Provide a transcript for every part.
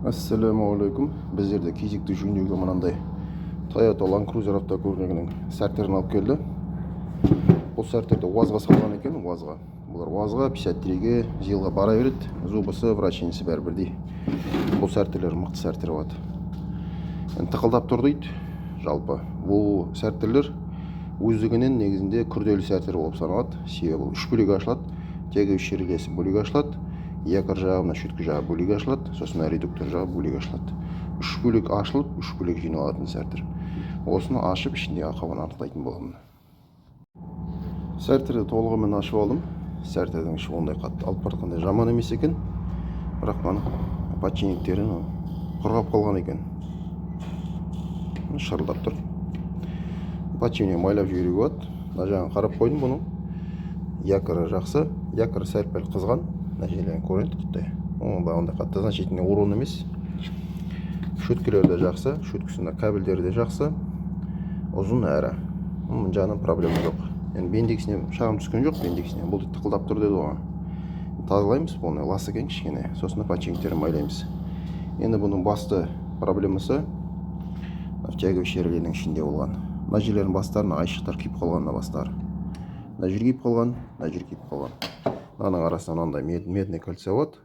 Ассалаумағалейкум. Біздерде кезекті жөндеуге мынандай Toyota Land Cruiser автокөлігінің сәртерін алып келді. Бұл сәртерді УАЗға салған екен, УАЗға. Бұлар УАЗға 53-ге ЖИЛға бара береді. Зубысы, враченесі бәрі бірдей. Бұл сәртерлер мықты сәртер болады. Тықылдап тұр дейді. Жалпы бұл сәртерлер өздігінен негізінде күрделі сәртер болып саналады. Себебі 3 бөлек ашылады. Тегіс шерелесі бөлек ашылады. Якор жағы, мына шүткі жағы бөлек ашылады, сосын редуктор жағы бөлек ашылады. 3 бөлек ашылып, 3 бөлек жиналатын сәртер. Осыны ашып, ішіндегі ақауын анықтайтын боламын. Сәртерді толығымен ашып алдым. Сәртердің іші ондай қатты алып баратқандай жаман емес екен. Бірақ мына подшипниктері құрғап қалған екен. Шырылдап тұр. Подшипник майлап жіберуге болады. Мына жағын қарап қойдым бұның. Якоры жақсы, якоры сәл-пәл қызған. Нәтижелерін көрінеді құттай. Ондай қатты значительный урон емес. Шөткілері де жақсы, шөткісінің кабельдері де жақсы. Ұзын әрі. Жағынан проблема жоқ. Енді бендексіне шағым түскен жоқ, бендексіне. Бұл тықылдап тұр деді оған. Тазалаймыз, бұны лас екен кішкене. Сосын подшипниктерін майлаймыз. Енді бұның басты проблемасы тяговый шерелерінің ішінде болған. Мына жерлердің бастарына айшықтар күйіп қалған, мына бастары. Мына жер күйіп қалған, мына жер күйіп қалған. Мынаның арасында мынандай медный кольцо болады.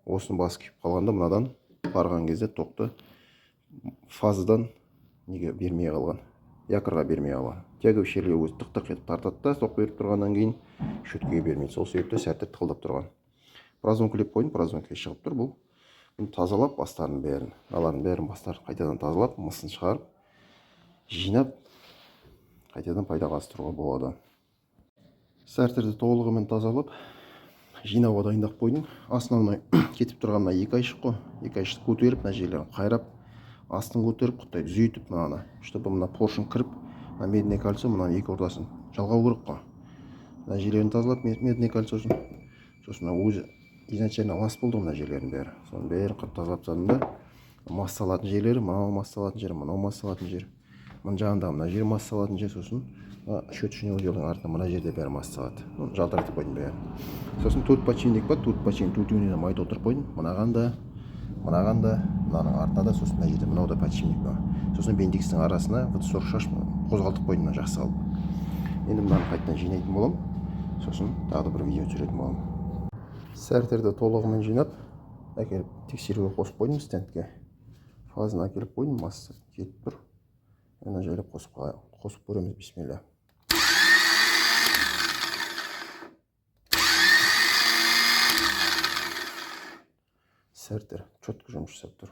Осының басы күйіп қалғанда мынадан барған кезде тоқты фазадан неге бермей қалған, якорға бермей қалған. Тяговый шереле өзі тық-тық етіп тартады да, соқ беріп тұрғаннан кейін шөткеге бермейді. Сол себепті сәртер тықылдап тұрған. Прозвонкілеп қойдым, прозвонкіле шығып тұр бұл. Бұны тазалап, бастарын бәрін, аларын бәрін бастарын қайтадан тазалап, мысын шығарып, жинап, қайтадан пайдаға асыруға болады. Сәртерді толығымен тазалап, жинауға дайындап қойдым. Основной кетіп тұрған мына екі айшық қой. Екі айшықты көтеріп, мына жерлерін қайрап, астын көтеріп, құттай түзетіп мынаны. Чтобы мына поршын кіріп, мына медный кольцо мынаның екі ортасын жалғау керек қой. Мына жерлерін тазалап, медный кольцосын. Сосын өзі изначально лас болды мына жерлердің бәрі. Соның бәрін қып тазалап тастадым да, массалатын жерлері, мынау массалатын жері, мынау массалатын жері. Мына жағында мына жер массалатын жер, сосын шөтшінің жердің артында мына жерде бәрі массалады. Жалтыратып қойдым бәрін. Сосын төрт подшипник бар, төрт подшипник төртеуіне май толтырып қойдым. Мынаған да, мынаның артында да, сосын мына жерде мынау да подшипник бар. Сосын бендикстің арасына шаш қозғалтып қойдым, мына жақсы алып. Енді мынаны қайтадан жинайтын боламын. Сосын тағы бір видео түсіретін боламын. Сәртерді толығымен жинап, әкеліп тексеруге қосып қойдым стендке. Фазаны әкеліп қойдым, масса жетіп тұр. Мына жайлап қосып көреміз, бисмилля. Сәртер четко жұмыс жасап тұр.